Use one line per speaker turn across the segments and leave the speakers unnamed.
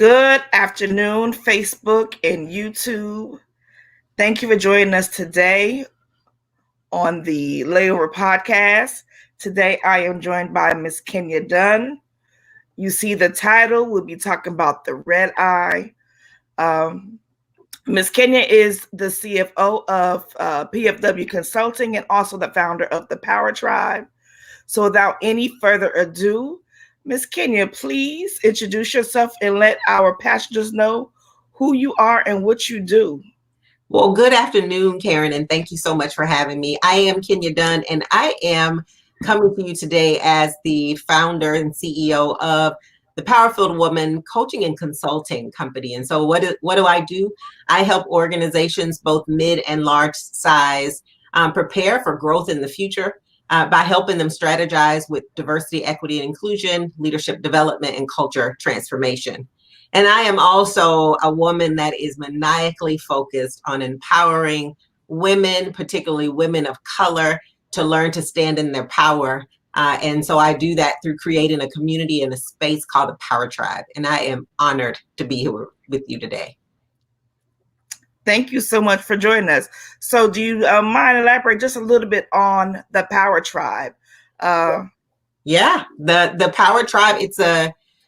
Good afternoon, Facebook and YouTube. Thank you for joining us today on the Layover podcast. Today I am joined by Miss Kenya Dunn. You see the title, we'll be talking about the red eye. Ms. Kenya is the CFO of PFW Consulting and also the founder of the Power Tribe. So without any further ado, Ms. Kenya, please introduce yourself and let our passengers know who you are and what you do.
Well, good afternoon, Karen, and thank you so much for having me. I am Kenya Dunn, and I am coming to you today as the founder and CEO of the Powerful Woman Coaching and Consulting Company. And so what do I do? I help organizations, both mid and large size, prepare for growth in the future by helping them strategize with diversity, equity, and inclusion, leadership development, and culture transformation. And I am also a woman that is maniacally focused on empowering women, particularly women of color, to learn to stand in their power. And so I do that through creating a community and a space called the Power Tribe. And I am honored to be here with you today.
Thank you so much for joining us. So do you mind elaborate just a little bit on the Power Tribe?
Yeah, the Power Tribe,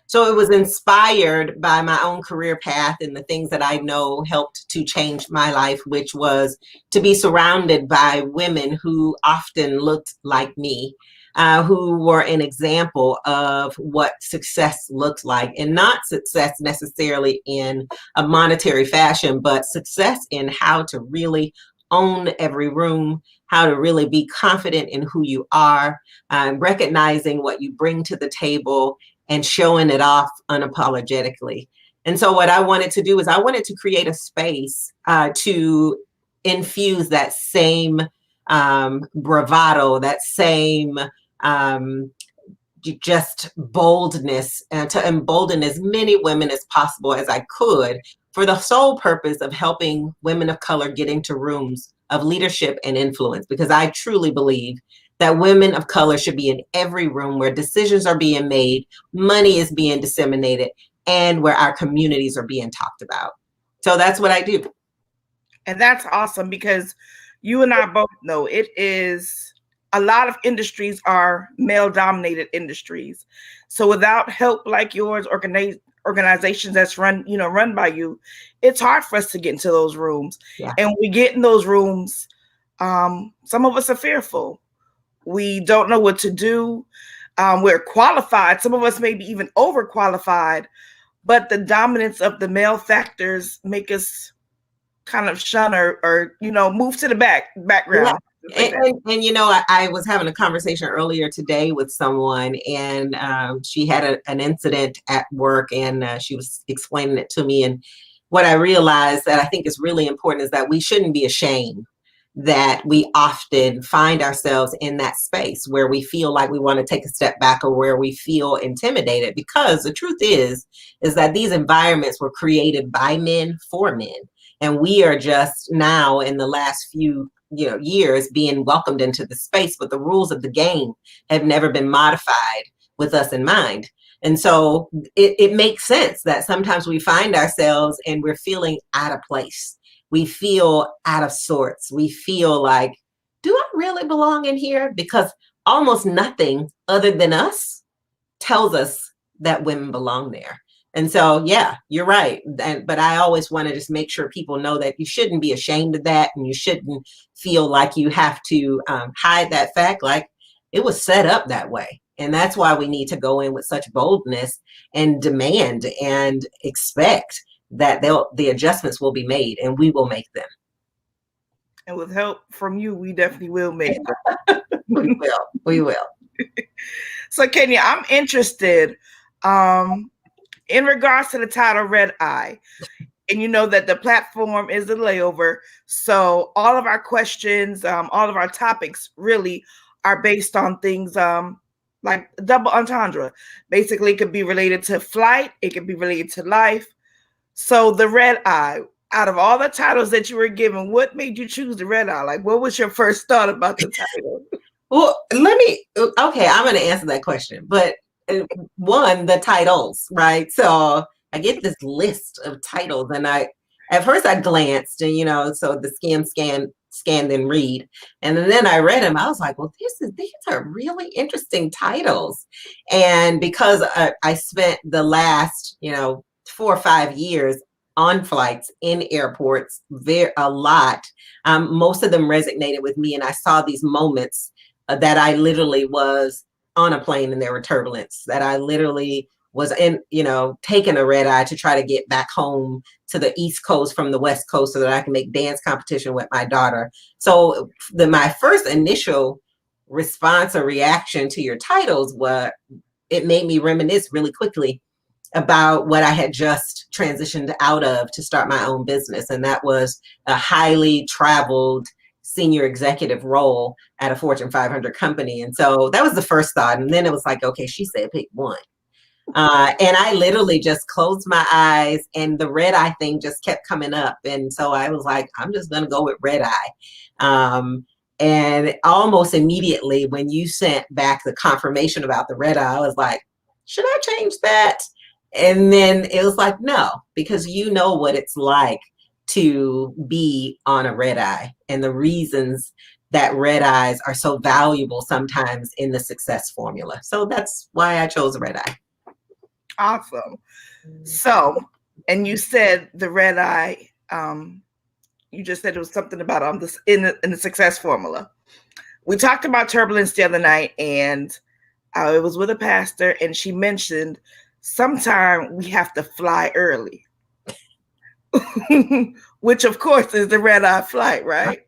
so it was inspired by my own career path and the things that I know helped to change my life, which was to be surrounded by women who often looked like me, who were an example of what success looked like, and not success necessarily in a monetary fashion, but success in how to really own every room, how to really be confident in who you are, recognizing what you bring to the table, and showing it off unapologetically. And so what I wanted to do is I wanted to create a space to infuse that same bravado, that same just boldness, and to embolden as many women as possible as I could, for the sole purpose of helping women of color get into rooms of leadership and influence, because I truly believe that women of color should be in every room where decisions are being made, money is being disseminated, and where our communities are being talked about. So that's what I do.
And that's awesome, because you and I both know it is a lot of industries are male-dominated industries. So without help like yours, organizations that's run by you, it's hard for us to get into those rooms. Yeah. And when we get in those rooms, some of us are fearful. We don't know what to do. We're qualified. Some of us may be even overqualified, but the dominance of the male factors make us kind of shun or move to the background.
Yeah. And I was having a conversation earlier today with someone, and she had an incident at work, and she was explaining it to me. And what I realized that I think is really important is that we shouldn't be ashamed that we often find ourselves in that space where we feel like we want to take a step back, or where we feel intimidated, because the truth is that these environments were created by men for men. And we are just now in the last few years being welcomed into the space, but the rules of the game have never been modified with us in mind. And so it makes sense that sometimes we find ourselves and we're feeling out of place. We feel out of sorts. We feel like, do I really belong in here? Because almost nothing other than us tells us that women belong there. And so, yeah, you're right. But I always want to just make sure people know that you shouldn't be ashamed of that, and you shouldn't feel like you have to hide that fact. Like, it was set up that way. And that's why we need to go in with such boldness and demand and expect that the adjustments will be made, and we will make them.
And with help from you, we definitely will make them.
We will.
So, Kenya, I'm interested in regards to the title Red Eye. And you know that the platform is the Layover. So all of our questions, all of our topics really are based on things like double entendre. Basically, it could be related to flight. It could be related to life. So the Red Eye, out of all the titles that you were given, what made you choose the Red Eye? Like, what was your first thought about the title?
Well, I'm going to answer that question. But one, the titles, right? So I get this list of titles, and at first I glanced, and so the scan, then read, and then I read them. I was like, well, these are really interesting titles, and because I spent the last 4 or 5 years on flights in airports, a lot. Most of them resonated with me, and I saw these moments that I literally was on a plane and there were turbulence, that I literally was in, taking a red eye to try to get back home to the East Coast from the West Coast so that I can make dance competition with my daughter. So my first initial response or reaction to your titles was, it made me reminisce really quickly about what I had just transitioned out of to start my own business. And that was a highly traveled senior executive role at a Fortune 500 company. And so that was the first thought. And then it was like, okay, she said pick one. And I literally just closed my eyes, and the red eye thing just kept coming up. And so I was like, I'm just going to go with red eye. And almost immediately when you sent back the confirmation about the red eye, I was like, should I change that? And then it was like, no, because you know what it's like to be on a red eye, and the reasons that red eyes are so valuable sometimes in the success formula. So that's why I chose red eye.
Awesome. So, and you said the red eye, you just said it was something about this in the success formula. We talked about turbulence the other night, and I was with a pastor, and she mentioned sometimes we have to fly early, which of course is the red eye flight, right?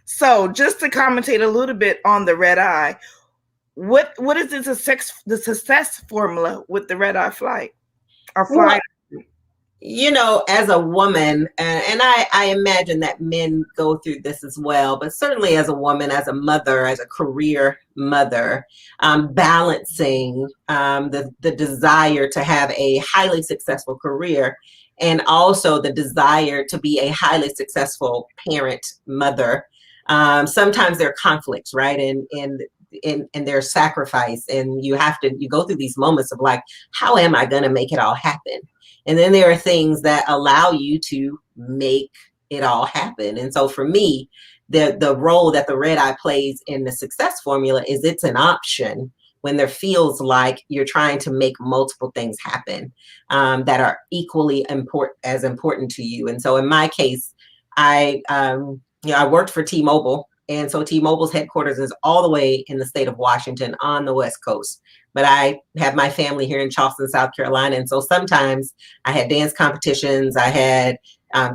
So just to commentate a little bit on the red eye, what is the success formula with the red eye flight or flight?
As a woman, and I imagine that men go through this as well, but certainly as a woman, as a mother, as a career mother, balancing the desire to have a highly successful career, and also the desire to be a highly successful parent, mother. Sometimes there are conflicts, right? And their sacrifice, and you go through these moments of like, how am I going to make it all happen? And then there are things that allow you to make it all happen. And so for me, the role that the red eye plays in the success formula is it's an option when there feels like you're trying to make multiple things happen that are equally important to you. And so in my case, I worked for T-Mobile. And so T-Mobile's headquarters is all the way in the state of Washington on the West Coast. But I have my family here in Charleston, South Carolina. And so sometimes I had dance competitions, I had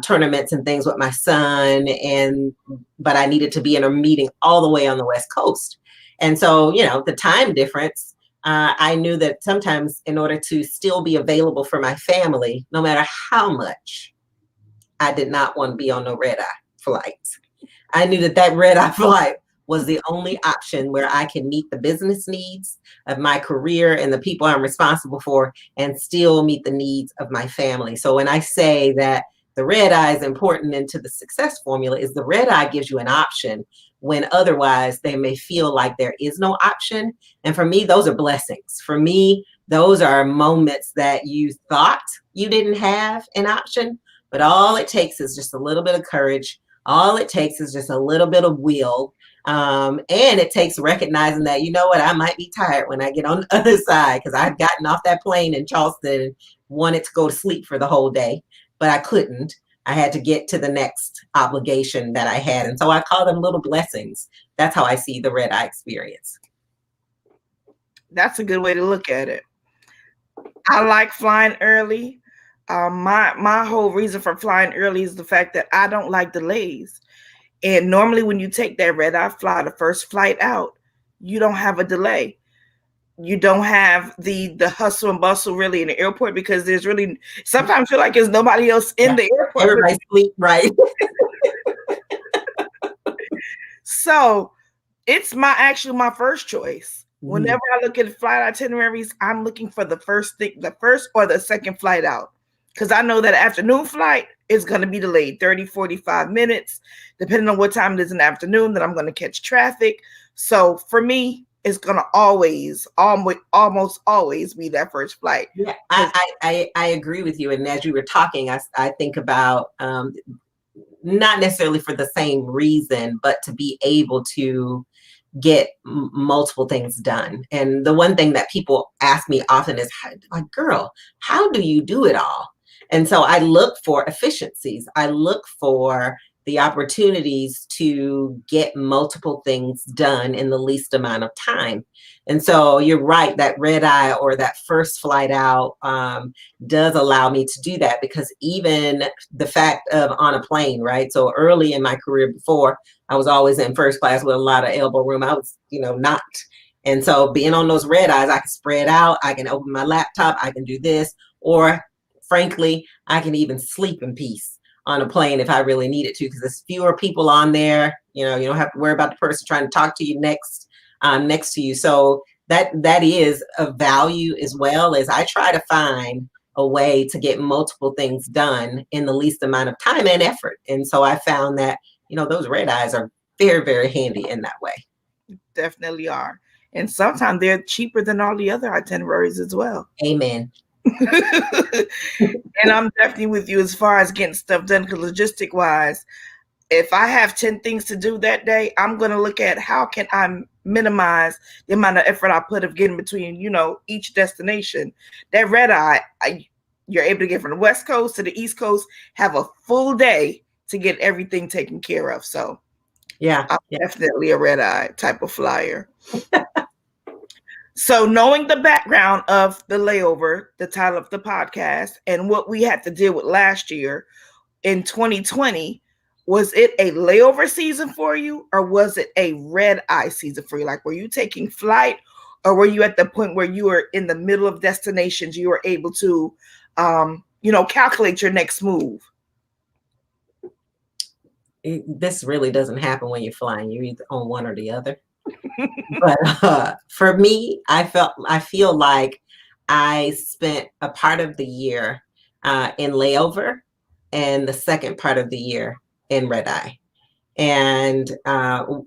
tournaments and things with my son, but I needed to be in a meeting all the way on the West Coast. And so, the time difference, I knew that sometimes in order to still be available for my family, no matter how much, I did not want to be on no red eye flights. I knew that red eye flight was the only option where I can meet the business needs of my career and the people I'm responsible for, and still meet the needs of my family. So when I say that the red eye is important into the success formula, is the red eye gives you an option when otherwise they may feel like there is no option. And for me, those are blessings. For me, those are moments that you thought you didn't have an option, but all it takes is just a little bit of courage. All it takes is just a little bit of will. And it takes recognizing that, I might be tired when I get on the other side, because I've gotten off that plane in Charleston and wanted to go to sleep for the whole day, but I couldn't. I had to get to the next obligation that I had. And so I call them little blessings. That's how I see the red eye experience.
That's a good way to look at it. I like flying early. My whole reason for flying early is the fact that I don't like delays. And normally when you take that red eye fly, the first flight out, you don't have a delay. You don't have the hustle and bustle really in the airport, because there's really sometimes feel like there's nobody else in the airport.
Everybody sleep, right?
So it's my first choice. Whenever I look at flight itineraries, I'm looking for the first or the second flight out. Because I know that afternoon flight is going to be delayed 30, 45 minutes, depending on what time it is in the afternoon, that I'm going to catch traffic. So for me, it's gonna almost always be that first flight.
Yeah, I agree with you. And as you were talking, I think about not necessarily for the same reason, but to be able to get multiple things done. And the one thing that people ask me often is, like, girl, how do you do it all? And so I look for efficiencies. I look for the opportunities to get multiple things done in the least amount of time. And so you're right, that red eye or that first flight out does allow me to do that, because even the fact of on a plane, right? So early in my career, before, I was always in first class with a lot of elbow room. I was, not. And so being on those red eyes, I can spread out, I can open my laptop, I can do this, or frankly, I can even sleep in peace on a plane if I really needed to, because there's fewer people on there. You don't have to worry about the person trying to talk to you next to you. So that is a value, as well as I try to find a way to get multiple things done in the least amount of time and effort. And so I found that, those red eyes are very, very handy in that way.
Definitely are. And sometimes they're cheaper than all the other itineraries as well.
Amen.
And I'm definitely with you as far as getting stuff done, because logistic wise, if I have 10 things to do that day, I'm going to look at how can I minimize the amount of effort I put of getting between, each destination. That red eye, you're able to get from the West Coast to the East Coast, have a full day to get everything taken care of. So
yeah,
I'm definitely a red eye type of flyer. So knowing the background of the layover, the title of the podcast, and what we had to deal with last year in 2020, was it a layover season for you, or was it a red eye season for you? Like, were you taking flight, or were you at the point where you were in the middle of destinations, you were able to, calculate your next move?
This really doesn't happen when you're flying. You're either on one or the other. But for me, I feel like I spent a part of the year in layover, and the second part of the year in red eye. And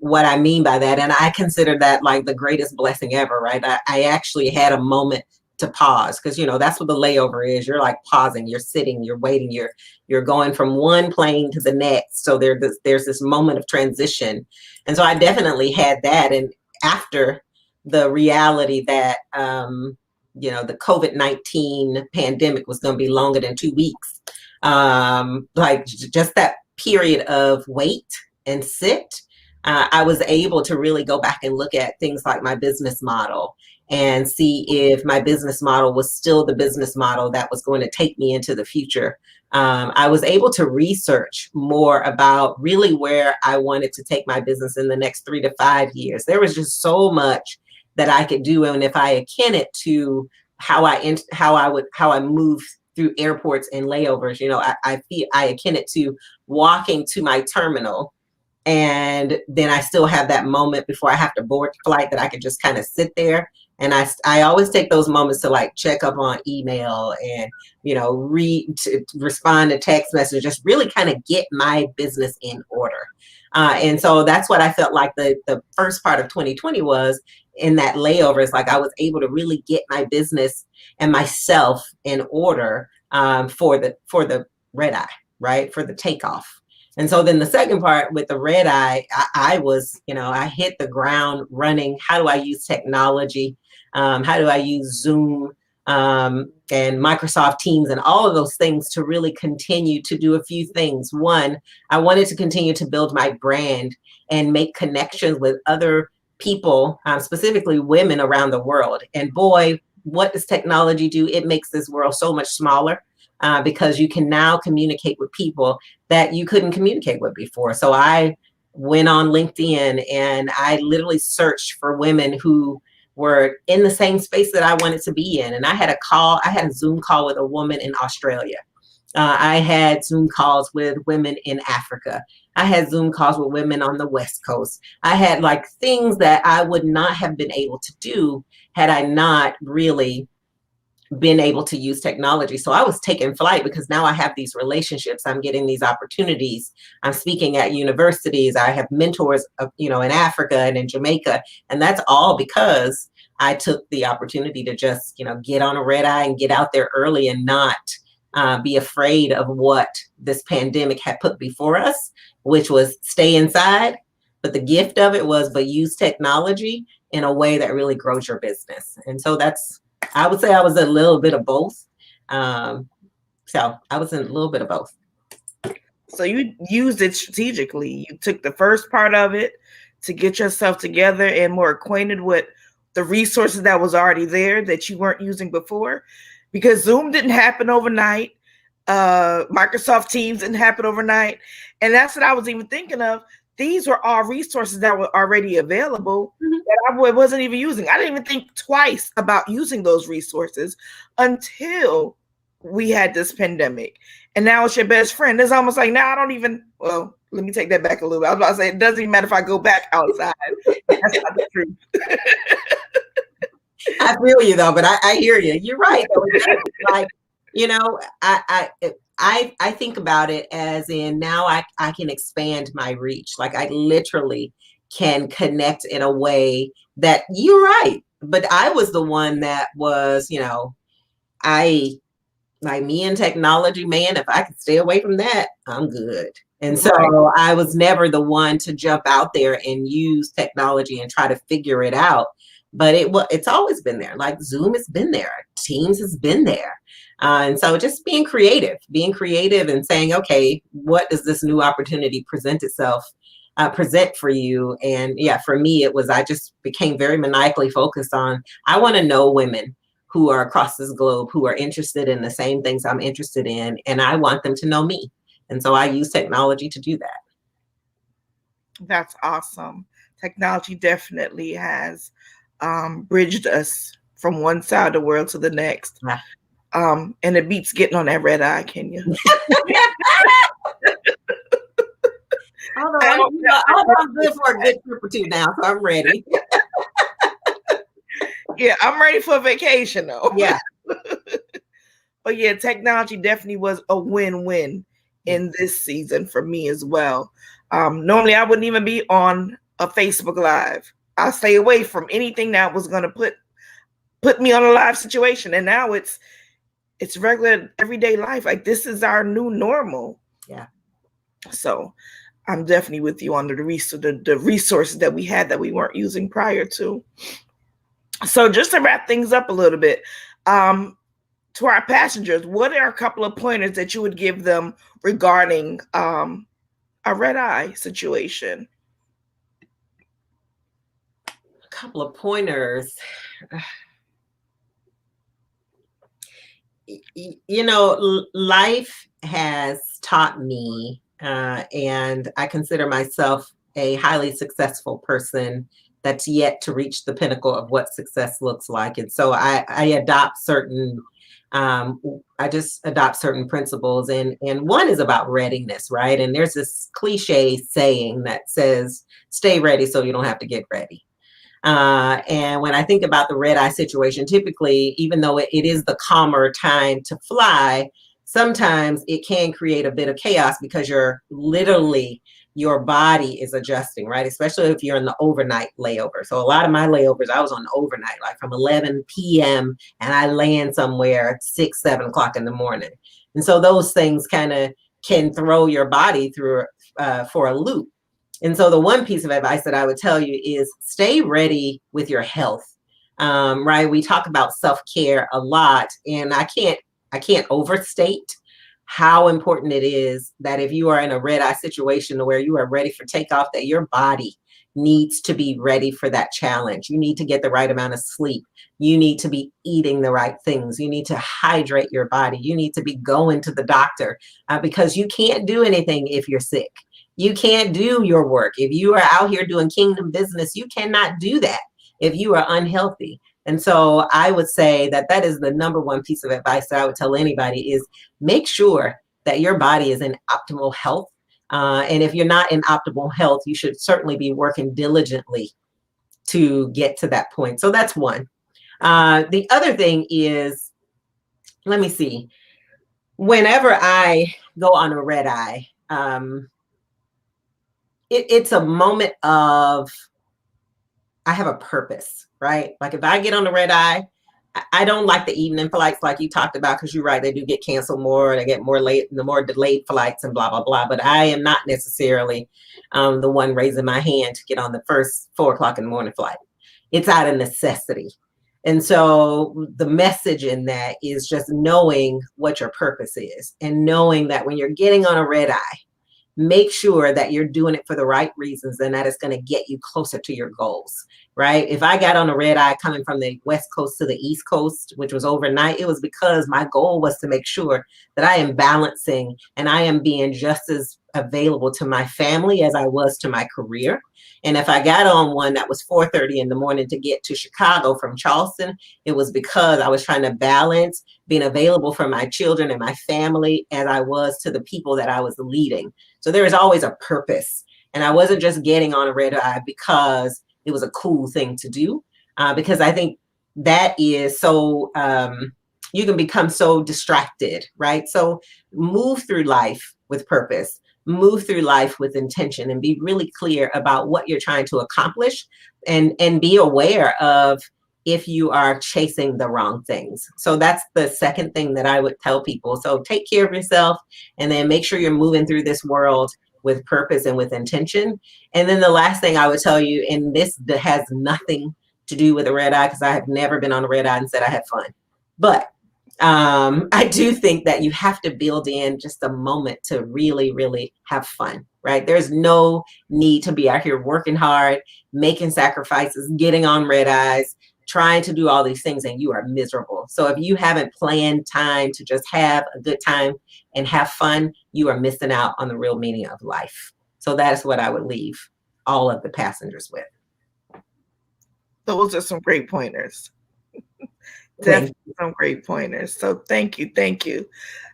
what I mean by that, and I consider that like the greatest blessing ever, right? I actually had a moment to pause, because that's what the layover is. You're like pausing, you're sitting, you're waiting, you're going from one plane to the next. So there's this moment of transition. And so I definitely had that. And after the reality that the COVID-19 pandemic was going to be longer than 2 weeks, like just that period of wait and sit, I was able to really go back and look at things like my business model and see if my business model was still the business model that was going to take me into the future. I was able to research more about really where I wanted to take my business in the next 3 to 5 years. There was just so much that I could do. And if I akin it to how I move through airports and layovers, I akin it to walking to my terminal, and then I still have that moment before I have to board the flight that I could just kind of sit there. And I always take those moments to like check up on email and, respond to text messages, just really kind of get my business in order. And so that's what I felt like the first part of 2020 was in that layover. Is like I was able to really get my business and myself in order for the red eye, right? For the takeoff. And so then the second part with the red eye, I was, I hit the ground running. How do I use technology? How do I use Zoom and Microsoft Teams and all of those things to really continue to do a few things? One, I wanted to continue to build my brand and make connections with other people, specifically women around the world. And boy, what does technology do? It makes this world so much smaller. Because you can now communicate with people that you couldn't communicate with before. So I went on LinkedIn and I literally searched for women who were in the same space that I wanted to be in. And I had a Zoom call with a woman in Australia. I had Zoom calls with women in Africa. I had Zoom calls with women on the West Coast. I had like things that I would not have been able to do had I not really been able to use technology. So I was taking flight because now I have these relationships. I'm getting these opportunities. I'm speaking at universities. I have mentors, in Africa and in Jamaica. And that's all because I took the opportunity to just, get on a red eye and get out there early and not be afraid of what this pandemic had put before us, which was stay inside. But the gift of it was, but use technology in a way that really grows your business. And so I would say I was a little bit of both. So I was in a little bit of both.
So you used it strategically. You took the first part of it to get yourself together and more acquainted with the resources that was already there that you weren't using before, because Zoom didn't happen overnight. Microsoft Teams didn't happen overnight. And that's what I was even thinking of. These were all resources that were already available that I wasn't even using. I didn't even think twice about using those resources until we had this pandemic. And now it's your best friend. It's almost like now I don't even, well, let me take that back a little bit. I was about to say, it doesn't even matter if I go back outside. That's not the truth.
I feel you though, but I hear you. You're right. Like, I think about it as in now I can expand my reach. Like I literally can connect in a way that you're right. But I was the one that was, like me and technology, man, if I could stay away from that, I'm good. And so I was never the one to jump out there and use technology and try to figure it out. But it's always been there. Like Zoom has been there. Teams has been there. And so just being creative and saying, okay, what does this new opportunity present for you? And yeah, for me, I just became very maniacally focused on, I want to know women who are across this globe who are interested in the same things I'm interested in. And I want them to know me. And so I use technology to do that.
That's awesome. Technology definitely has bridged us from one side of the world to the next.
Yeah.
And it beats getting on that red eye, Kenya.
I'm good for a good trip or two now, so I'm ready.
Yeah, I'm ready for a vacation though.
Yeah.
But yeah, technology definitely was a win-win in this season for me as well. Normally I wouldn't even be on a Facebook Live. I'll stay away from anything that was going to put me on a live situation. And now it's regular everyday life. Like this is our new normal.
Yeah.
So I'm definitely with you on the resources that we had that we weren't using prior to. So just to wrap things up a little bit, to our passengers, what are a couple of pointers that you would give them regarding a red eye situation?
A couple of pointers. Life has taught me, and I consider myself a highly successful person that's yet to reach the pinnacle of what success looks like. And so I adopt certain principles, and one is about readiness, right? And there's this cliche saying that says, stay ready so you don't have to get ready. And when I think about the red eye situation, typically, even though it is the calmer time to fly, sometimes it can create a bit of chaos because your body is adjusting, right? Especially if you're in the overnight layover. So a lot of my layovers, I was on overnight, like from 11 p.m. and I land somewhere at 6, 7 o'clock in the morning. And so those things kind of can throw your body through for a loop. And so the one piece of advice that I would tell you is stay ready with your health, right? We talk about self-care a lot, and I can't overstate how important it is that if you are in a red eye situation where you are ready for takeoff, that your body needs to be ready for that challenge. You need to get the right amount of sleep. You need to be eating the right things. You need to hydrate your body. You need to be going to the doctor because you can't do anything if you're sick. You can't do your work. If you are out here doing kingdom business, you cannot do that if you are unhealthy. And so I would say that is the number one piece of advice that I would tell anybody is make sure that your body is in optimal health. And if you're not in optimal health, you should certainly be working diligently to get to that point. So that's one. The other thing is let me see. Whenever I go on a red eye, it's a moment of, I have a purpose, right? Like if I get on the red eye, I don't like the evening flights like you talked about, because you're right, they do get canceled more, they get more late, the more delayed flights and blah, blah, blah. But I am not necessarily the one raising my hand to get on the first 4 o'clock in the morning flight. It's out of necessity. And so the message in that is just knowing what your purpose is, and knowing that when you're getting on a red eye, make sure that you're doing it for the right reasons and that it's going to get you closer to your goals, right? If I got on a red eye coming from the West Coast to the East Coast, which was overnight, it was because my goal was to make sure that I am balancing and I am being just as available to my family as I was to my career. And if I got on one that was 4:30 in the morning to get to Chicago from Charleston, it was because I was trying to balance being available for my children and my family as I was to the people that I was leading. So there is always a purpose. And I wasn't just getting on a red eye because it was a cool thing to do, because I think that is so, you can become so distracted, right? So move through life with purpose, move through life with intention, and be really clear about what you're trying to accomplish, and be aware of if you are chasing the wrong things. So that's the second thing that I would tell people. So take care of yourself, and then make sure you're moving through this world with purpose and with intention. And then the last thing I would tell you, and this has nothing to do with a red eye, because I have never been on a red eye and said I had fun. But I do think that you have to build in just a moment to really, really have fun, right? There's no need to be out here working hard, making sacrifices, getting on red eyes, trying to do all these things, and you are miserable. So if you haven't planned time to just have a good time and have fun, you are missing out on the real meaning of life. So that's what I would leave all of the passengers with.
Those are some great pointers. Definitely some great pointers. So thank you. Thank you.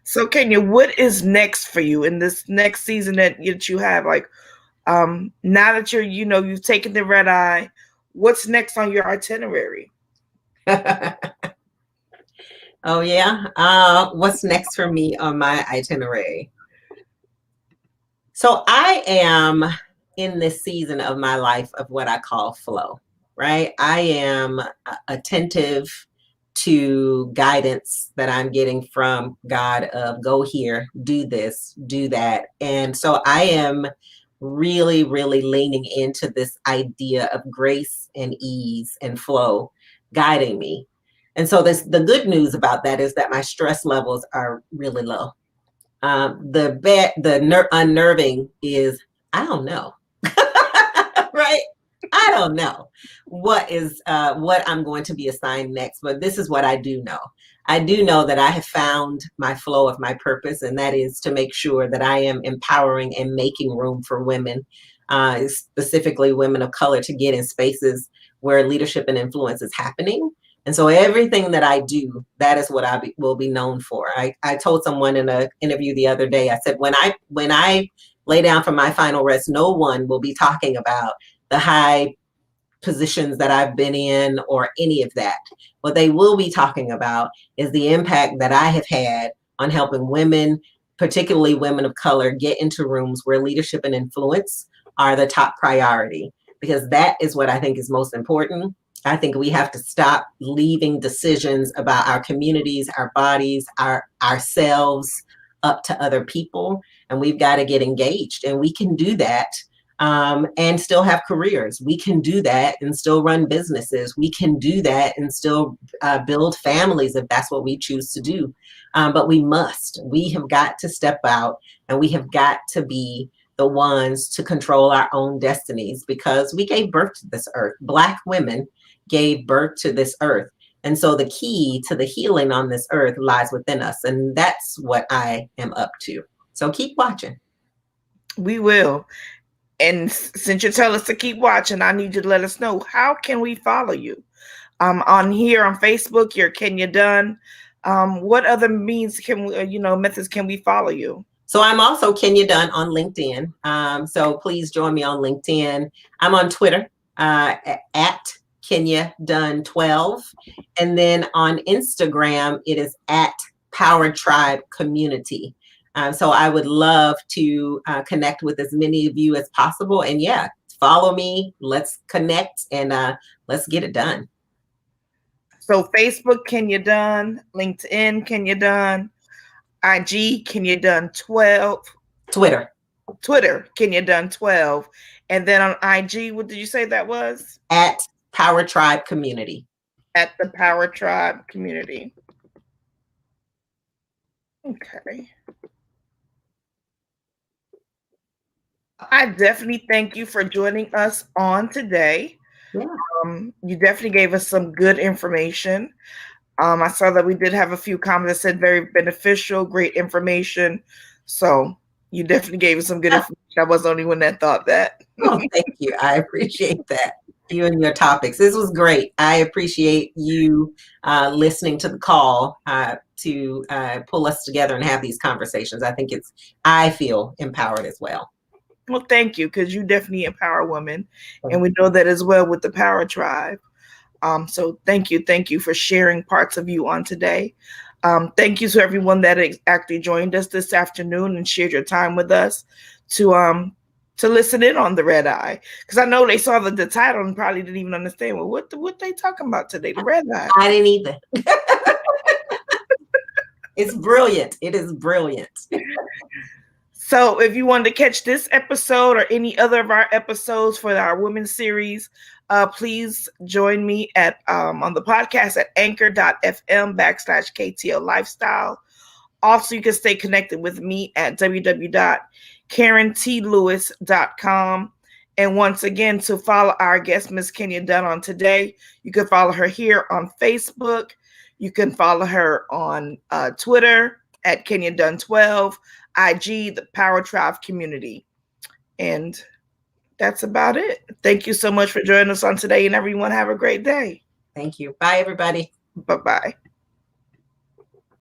So Kenya, what is next for you in this next season that you have? Like, now that you've taken the red eye, what's next on your itinerary?
Oh yeah. What's next for me on my itinerary? So I am in this season of my life of what I call flow, right? I am attentive to guidance that I'm getting from God of go here, do this, do that. And so I am really, really leaning into this idea of grace and ease and flow guiding me. And so the good news about that is that my stress levels are really low. The unnerving is, I don't know, right? I don't know what I'm going to be assigned next, but this is what I do know. I do know that I have found my flow of my purpose, and that is to make sure that I am empowering and making room for women, specifically women of color, to get in spaces where leadership and influence is happening. And so everything that I do, that is what will be known for. I told someone in an interview the other day, I said, when I lay down for my final rest, no one will be talking about the high positions that I've been in or any of that. What they will be talking about is the impact that I have had on helping women, particularly women of color, get into rooms where leadership and influence are the top priority, because that is what I think is most important. I think we have to stop leaving decisions about our communities, our bodies, ourselves up to other people. And we've got to get engaged. And we can do that and still have careers. We can do that and still run businesses. We can do that and still build families if that's what we choose to do. But we have got to step out, and we have got to be the ones to control our own destinies, because we gave birth to this earth. Black women gave birth to this earth. And so the key to the healing on this earth lies within us. And that's what I am up to. So keep watching.
We will. And since you tell us to keep watching, I need you to let us know, how can we follow you? On here on Facebook, you're Kenya Dunn. What other means methods can we follow you?
So I'm also Kenya Dunn on LinkedIn. So please join me on LinkedIn. I'm on Twitter at Kenya Dunn 12. And then on Instagram, it is at Power Tribe community. So I would love to connect with as many of you as possible. And yeah, follow me. Let's connect and let's get it done.
So Facebook, Kenya Dunn, LinkedIn, Kenya Dunn, IG, Kenya Dunn 12, Twitter, Kenya Dunn 12, and then on IG, what did you say that was?
At Power Tribe Community.
At the Power Tribe Community. Okay. I definitely thank you for joining us on today.
Yeah.
You definitely gave us some good information. I saw that we did have a few comments that said very beneficial, great information. So you definitely gave us some good information. I was the only one that thought that.
Oh, thank you. I appreciate that. You and your topics. This was great. I appreciate you listening to the call to pull us together and have these conversations. I feel empowered as well.
Well, thank you, because you definitely empower women. And we know that as well with the Power Tribe. So thank you for sharing parts of you on today. Thank you to everyone that actually joined us this afternoon and shared your time with us to listen in on the Red Eye, because I know they saw the title and probably didn't even understand what they talking about today. The Red Eye.
I didn't either. It's brilliant. It is brilliant.
So if you wanted to catch this episode or any other of our episodes for our Women's Series, please join me at on the podcast at anchor.fm/KTL Lifestyle. Also, you can stay connected with me at www.KarenTLewis.com. And once again, to follow our guest, Miss Kenya Dunn, on today, you can follow her here on Facebook. You can follow her on Twitter at Kenya Dunn 12, IG, the Power Tribe Community. And that's about it. Thank you so much for joining us on today, and everyone have a great day.
Thank you. Bye, everybody.
Bye-bye.